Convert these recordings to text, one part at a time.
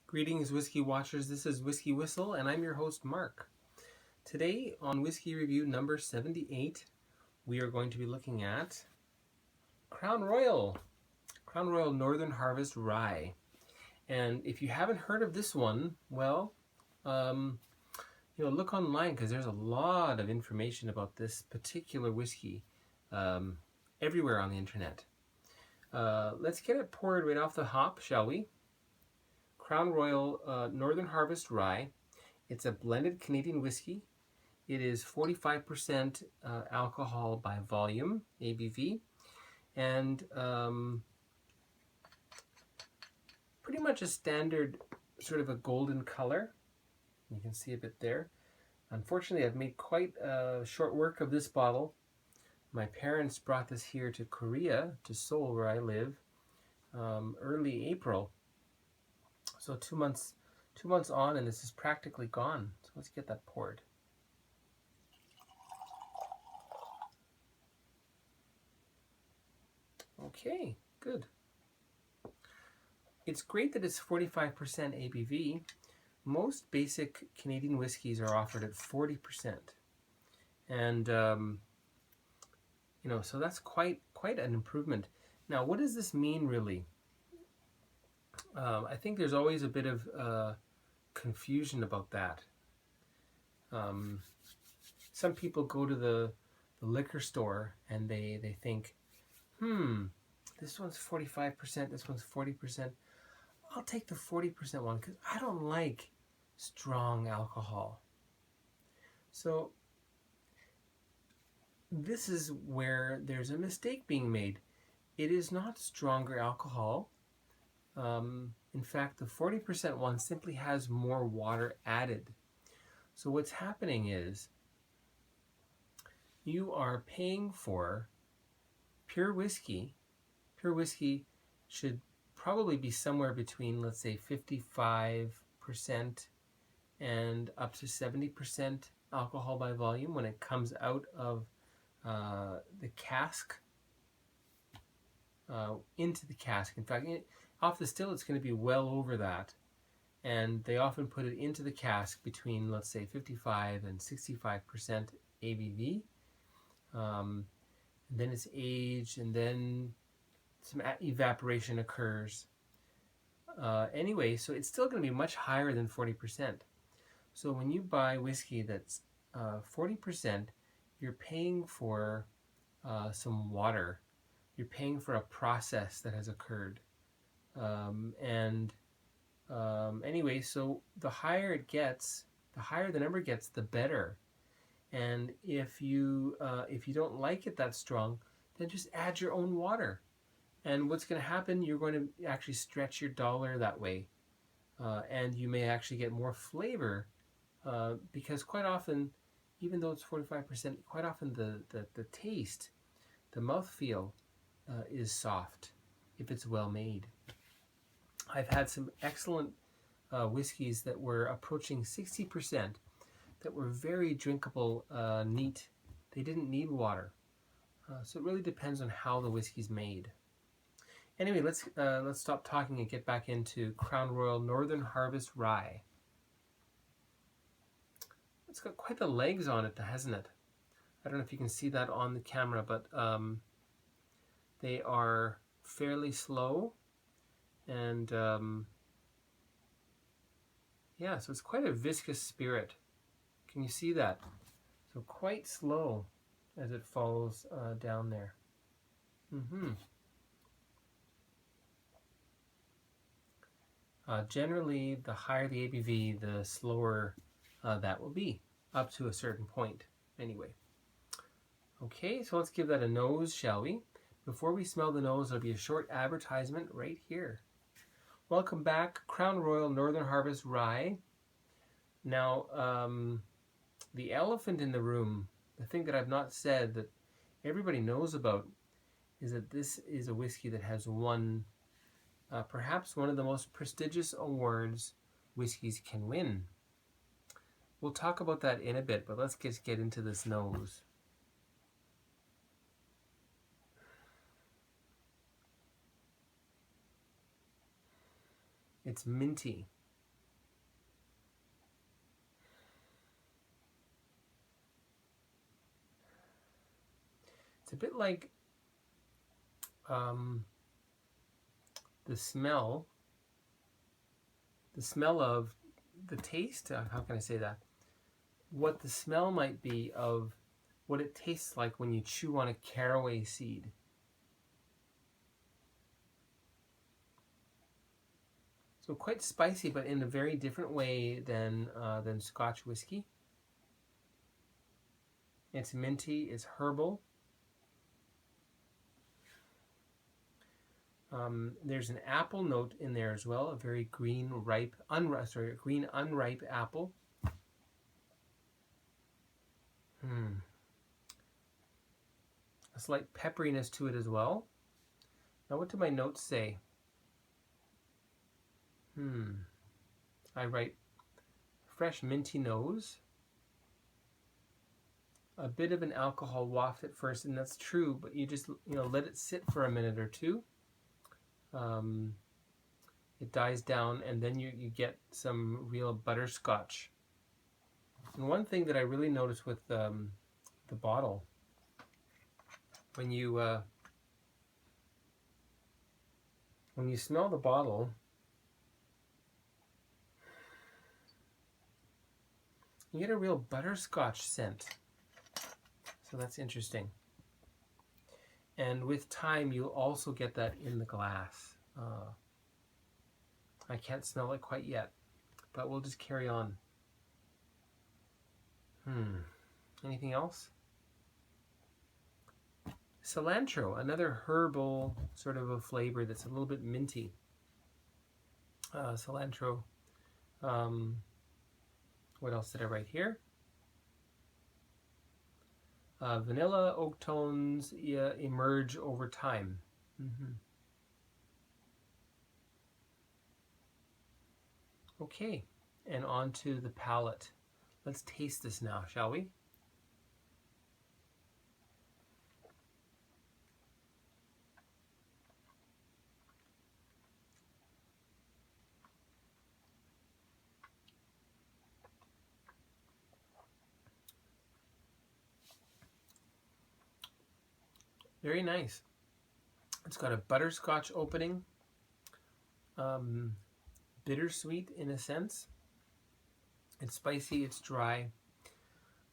Greetings, Whiskey Watchers. This is Whiskey Whistle, and I'm your host, Mark. Today, on Whiskey Review number 78, we are going to be looking at Crown Royal Northern Harvest Rye. And if you haven't heard of this one, well, look online because there's a lot of information about this particular whiskey everywhere on the internet. Let's get it poured right off the hop, shall we? Crown Royal Northern Harvest Rye. It's a blended Canadian whiskey. It is 45% alcohol by volume, ABV, and pretty much a standard sort of a golden color. You can see a bit there. Unfortunately, I've made quite short work of this bottle. My parents brought this here to Korea, to Seoul, where I live, early April. So 2 months on, and this is practically gone. So let's get that poured. Okay, good. It's great that it's 45% ABV. Most basic Canadian whiskeys are offered at 40%. And, so that's quite an improvement. Now, what does this mean, really? I think there's always a bit of confusion about that. Some people go to the liquor store and they think, this one's 45%, this one's 40%. I'll take the 40% one because I don't like strong alcohol. So this is where there's a mistake being made. It is not stronger alcohol. In fact, the 40% one simply has more water added. So what's happening is you are paying for pure whiskey. Pure whiskey should probably be somewhere between, let's say, 55% and up to 70% alcohol by volume when it comes out of the cask into the cask. In fact, off the still, it's going to be well over that. And they often put it into the cask between, let's say, 55 and 65% ABV. Then it's aged, and then some evaporation occurs. Anyway, so it's still going to be much higher than 40%. So when you buy whiskey that's 40%, you're paying for some water. You're paying for a process that has occurred. Anyway, so the higher it gets, the higher the number gets, the better. And if you don't like it that strong, then just add your own water. And what's going to happen, you're going to actually stretch your dollar that way. And you may actually get more flavor because quite often, even though it's 45%, quite often the taste, the mouthfeel is soft if it's well made. I've had some excellent whiskeys that were approaching 60% that were very drinkable, neat. They didn't need water. So it really depends on how the whiskey's made. Anyway, let's stop talking and get back into Crown Royal Northern Harvest Rye. It's got quite the legs on it, hasn't it? I don't know if you can see that on the camera, but they are fairly slow. And yeah, so it's quite a viscous spirit. Can you see that? So quite slow as it falls down there. Generally, the higher the ABV, the slower that will be, up to a certain point, anyway. Okay, so let's give that a nose, shall we? Before we smell the nose, there'll be a short advertisement right here. Welcome back, Crown Royal Northern Harvest Rye. Now, the elephant in the room, the thing that I've not said that everybody knows about, is that this is a whiskey that has won perhaps one of the most prestigious awards whiskeys can win. We'll talk about that in a bit, but let's just get into this nose. It's minty. a bit like the smell of the taste. How can I say that? What the smell might be of what it tastes like when you chew on a caraway seed. So quite spicy, but in a very different way than Scotch whiskey. It's minty, it's herbal. There's an apple note in there as well, a very green unripe apple. A slight pepperiness to it as well. Now, what do my notes say? I write fresh minty nose. A bit of an alcohol waft at first, and that's true, but you just let it sit for a minute or two. It dies down, and then you get some real butterscotch. And one thing that I really noticed with the bottle, when you smell the bottle, you get a real butterscotch scent. So that's interesting. And with time, you'll also get that in the glass. I can't smell it quite yet, but we'll just carry on. Anything else? Cilantro, another herbal sort of a flavor that's a little bit minty. Cilantro. What else did I write here? Vanilla oak tones emerge over time. Okay, and on to the palate. Let's taste this now, shall we? Very nice. It's got a butterscotch opening, bittersweet in a sense. It's spicy, it's dry.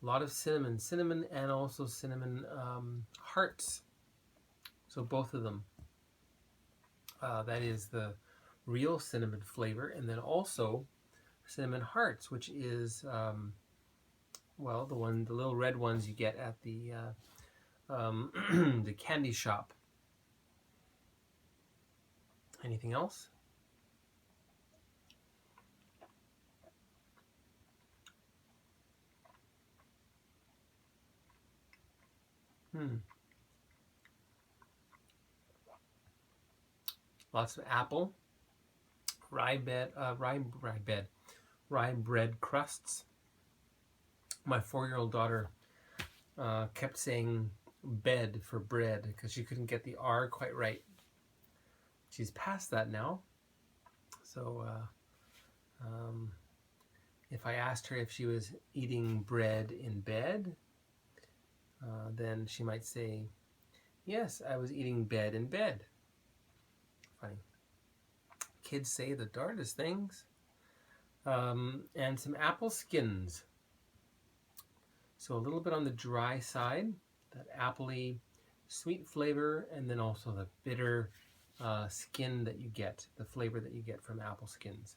A lot of cinnamon and also cinnamon hearts. So both of them. That is the real cinnamon flavor, and then also cinnamon hearts, which is well, the little red ones you get at the the candy shop. Anything else? Lots of apple, rye bread crusts. My 4-year-old daughter kept saying bed for bread because she couldn't get the R quite right. She's past that now. So if I asked her if she was eating bread in bed, then she might say, yes, I was eating bed in bed. Funny. Kids say the darndest things. And some apple skins. So a little bit on the dry side, that appley sweet flavor, and then also the bitter skin that you get, the flavor that you get from apple skins.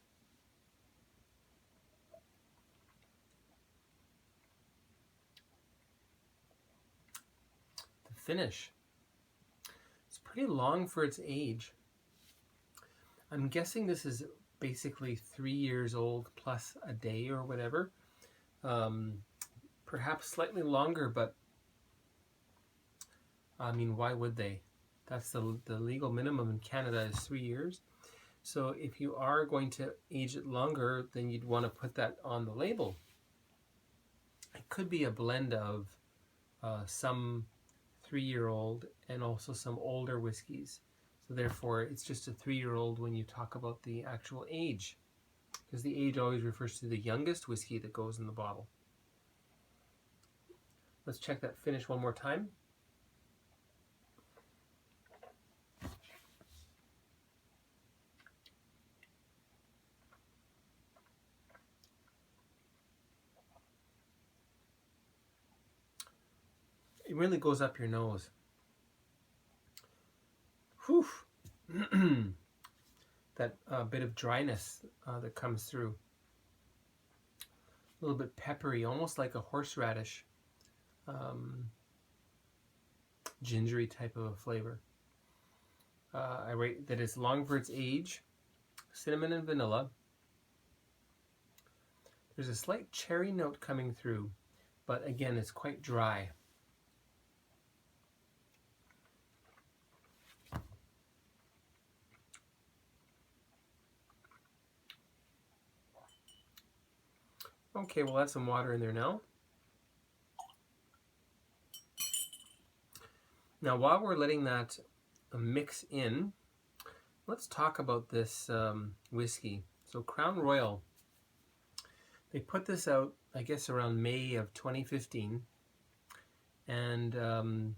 The finish. It's pretty long for its age. I'm guessing this is basically 3 years old plus a day or whatever. Perhaps slightly longer, but I mean, why would they? That's the legal minimum in Canada is 3 years. So if you are going to age it longer, then you'd want to put that on the label. It could be a blend of some 3-year-old and also some older whiskeys. So therefore, it's just a 3-year-old when you talk about the actual age, because the age always refers to the youngest whiskey that goes in the bottle. Let's check that finish one more time. It really goes up your nose. Whew. That bit of dryness that comes through. A little bit peppery, almost like a horseradish, gingery type of a flavor. I rate that it's long for its age, cinnamon and vanilla. There's a slight cherry note coming through, but again, it's quite dry. Okay, we'll add some water in there now. Now, while we're letting that mix in, let's talk about this whiskey. So Crown Royal, they put this out, I guess, around May of 2015. And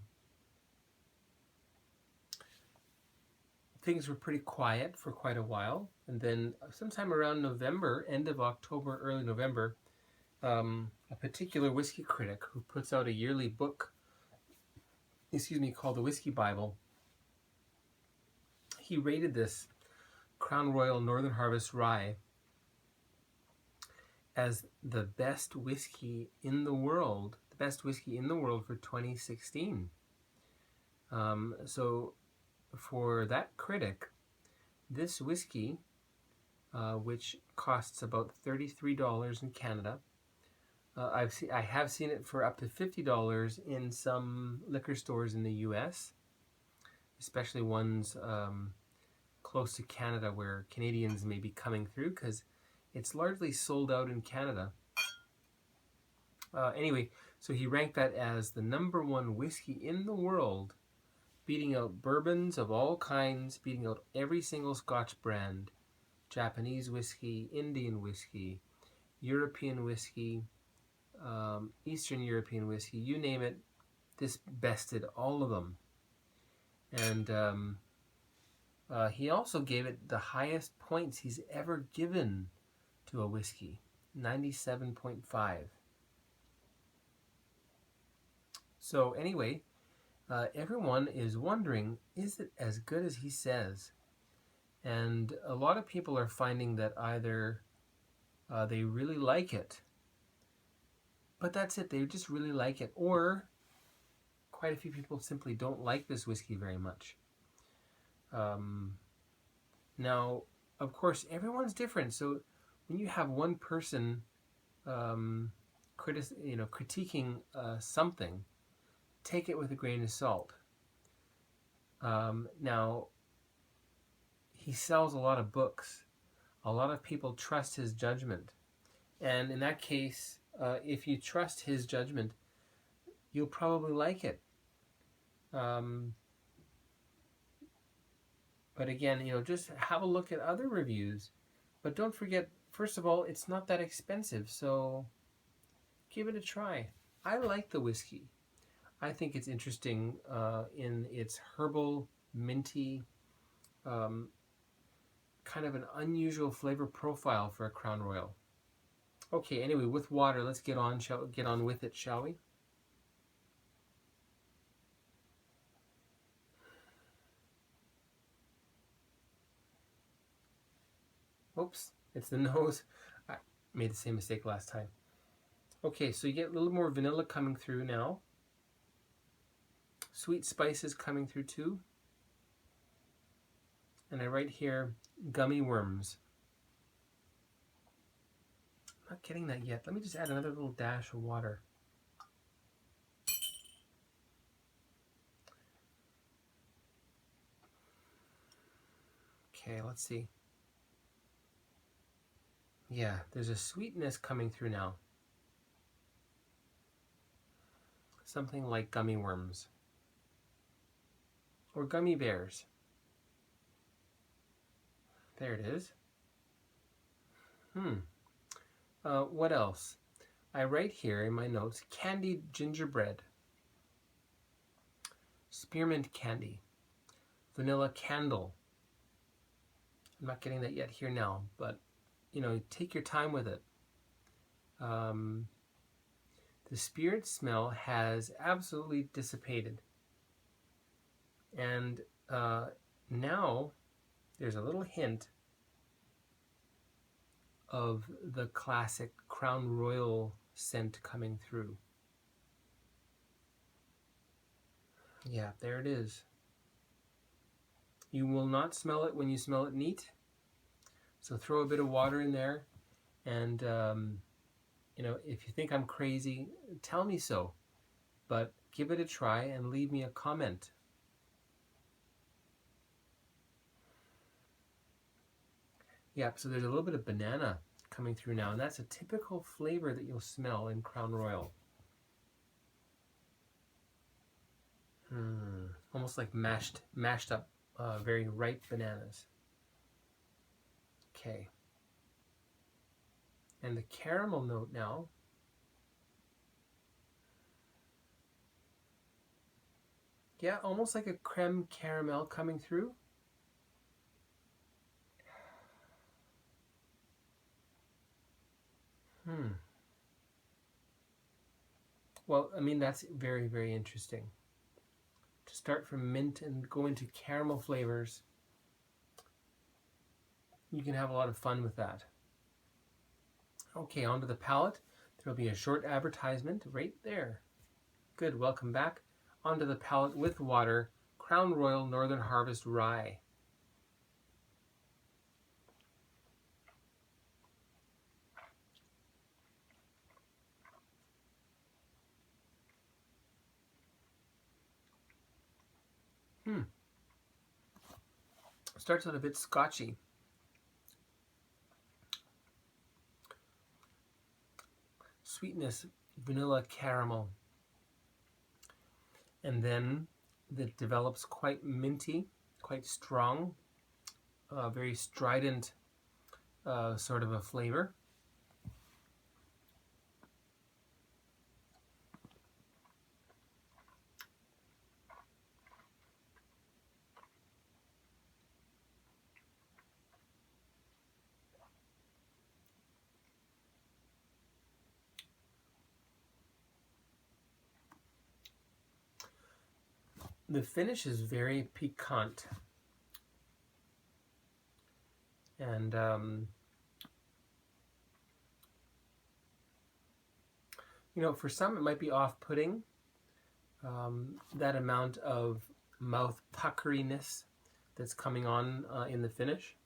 things were pretty quiet for quite a while. And then sometime around November, end of October, early November, a particular whiskey critic who puts out a yearly book, called the Whiskey Bible, he rated this Crown Royal Northern Harvest Rye as the best whiskey in the world, for 2016. So for that critic, this whiskey, which costs about $33 in Canada, I have seen it for up to $50 in some liquor stores in the U.S., especially ones close to Canada where Canadians may be coming through, because it's largely sold out in Canada. Anyway, so he ranked that as the #1 whiskey in the world, beating out bourbons of all kinds, beating out every single Scotch brand, Japanese whiskey, Indian whiskey, European whiskey, Eastern European whiskey, you name it, this bested all of them. And he also gave it the highest points he's ever given to a whiskey, 97.5. So anyway, everyone is wondering, is it as good as he says? And a lot of people are finding that either they really like it, but that's it, they just really like it, or quite a few people simply don't like this whiskey very much. Now, of course, everyone's different. So when you have one person critiquing something, take it with a grain of salt. Now, he sells a lot of books. A lot of people trust his judgment. And in that case, if you trust his judgment, you'll probably like it. But again, just have a look at other reviews. But don't forget, first of all, it's not that expensive, so give it a try. I like the whiskey. I think it's interesting in its herbal, minty, kind of an unusual flavor profile for a Crown Royal. Okay, anyway, with water, let's get on with it, shall we? Oops, it's the nose. I made the same mistake last time. Okay, so you get a little more vanilla coming through now. Sweet spices coming through too. And I write here, gummy worms. I'm not getting that yet. Let me just add another little dash of water. Okay, let's see. Yeah, there's a sweetness coming through now. Something like gummy worms. Or gummy bears. There it is. What else? I write here in my notes, candied gingerbread, spearmint candy, vanilla candle. I'm not getting that yet here now, but take your time with it. the spirit smell has absolutely dissipated. And now there's a little hint of the classic Crown Royal scent coming through. Yeah, there it is. You will not smell it when you smell it neat. So throw a bit of water in there, and you know, if you think I'm crazy, tell me so. But give it a try and leave me a comment. Yeah, so there's a little bit of banana coming through now, and that's a typical flavor that you'll smell in Crown Royal. Almost like mashed up, very ripe bananas. Okay. And the caramel note now. Yeah, almost like a creme caramel coming through. Well, I mean, that's very, very interesting. To start from mint and go into caramel flavors, you can have a lot of fun with that. Okay, onto the palate. There'll be a short advertisement right there. Good, welcome back. Onto the palate with water, Crown Royal Northern Harvest Rye. Starts out a bit scotchy. Sweetness, vanilla, caramel. And then it develops quite minty, quite strong, very strident sort of a flavor. The finish is very piquant. And you know, for some it might be off-putting, that amount of mouth puckeriness that's coming on in the finish.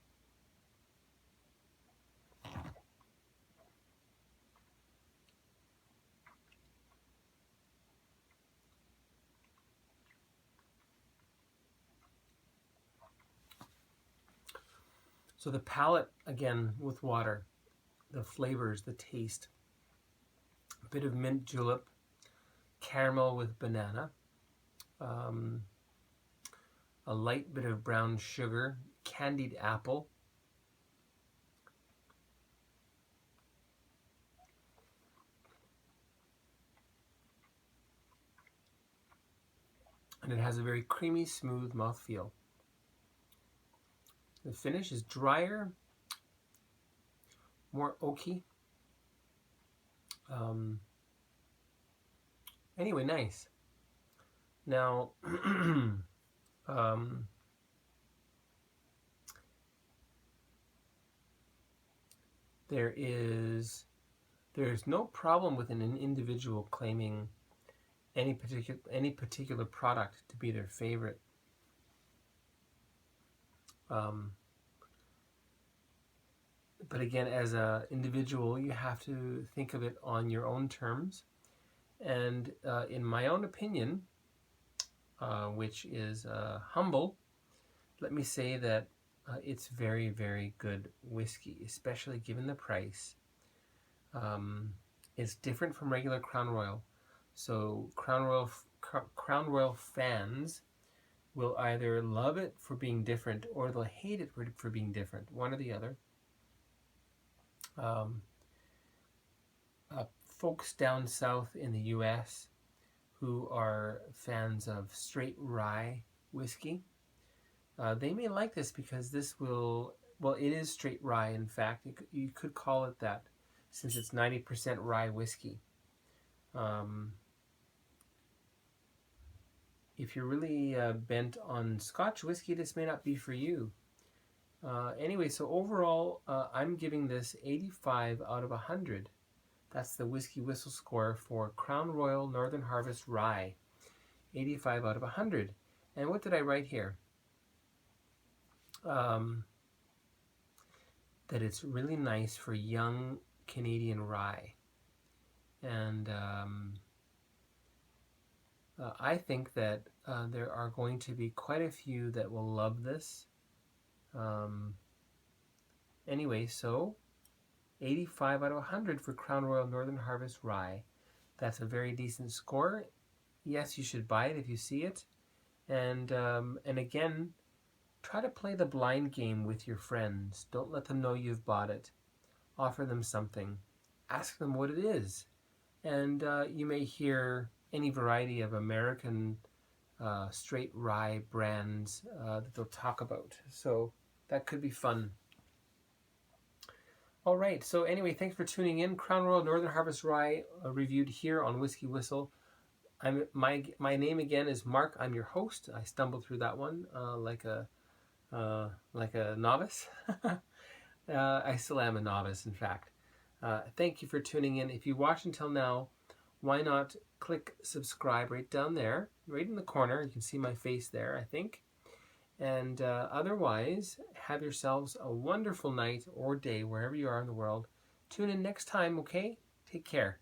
So the palate, again, with water, the flavors, the taste, a bit of mint julep, caramel with banana, a light bit of brown sugar, candied apple, and it has a very creamy, smooth mouthfeel. The finish is drier, more oaky. Anyway, nice. Now, there's no problem with an individual claiming any particular product to be their favorite. But again, as an individual, you have to think of it on your own terms. And in my own opinion, which is humble, let me say that it's very, very good whiskey, especially given the price. It's different from regular Crown Royal. So Crown Royal fans will either love it for being different or they'll hate it for being different, one or the other. Folks down south in the US who are fans of straight rye whiskey, they may like this because this will, well, it is straight rye, in fact. You could call it that since it's 90% rye whiskey. If you're really bent on Scotch whiskey, this may not be for you. Anyway, so overall, I'm giving this 85 out of 100. That's the Whiskey Whistle score for Crown Royal Northern Harvest Rye. 85 out of 100. And what did I write here? That it's really nice for young Canadian rye. And I think that there are going to be quite a few that will love this. Anyway, so 85 out of 100 for Crown Royal Northern Harvest Rye. That's a very decent score. Yes, you should buy it if you see it. And again, try to play the blind game with your friends. Don't let them know you've bought it. Offer them something. Ask them what it is. And you may hear any variety of American straight rye brands that they'll talk about. So that could be fun. All right, so anyway, thanks for tuning in. Crown Royal Northern Harvest Rye reviewed here on Whiskey Whistle. My name again is Mark. I'm your host. I stumbled through that one like a novice. I still am a novice, in fact. Thank you for tuning in. If you watched until now, why not click subscribe right down there, right in the corner. You can see my face there, I think. And otherwise, have yourselves a wonderful night or day wherever you are in the world. Tune in next time, okay? Take care.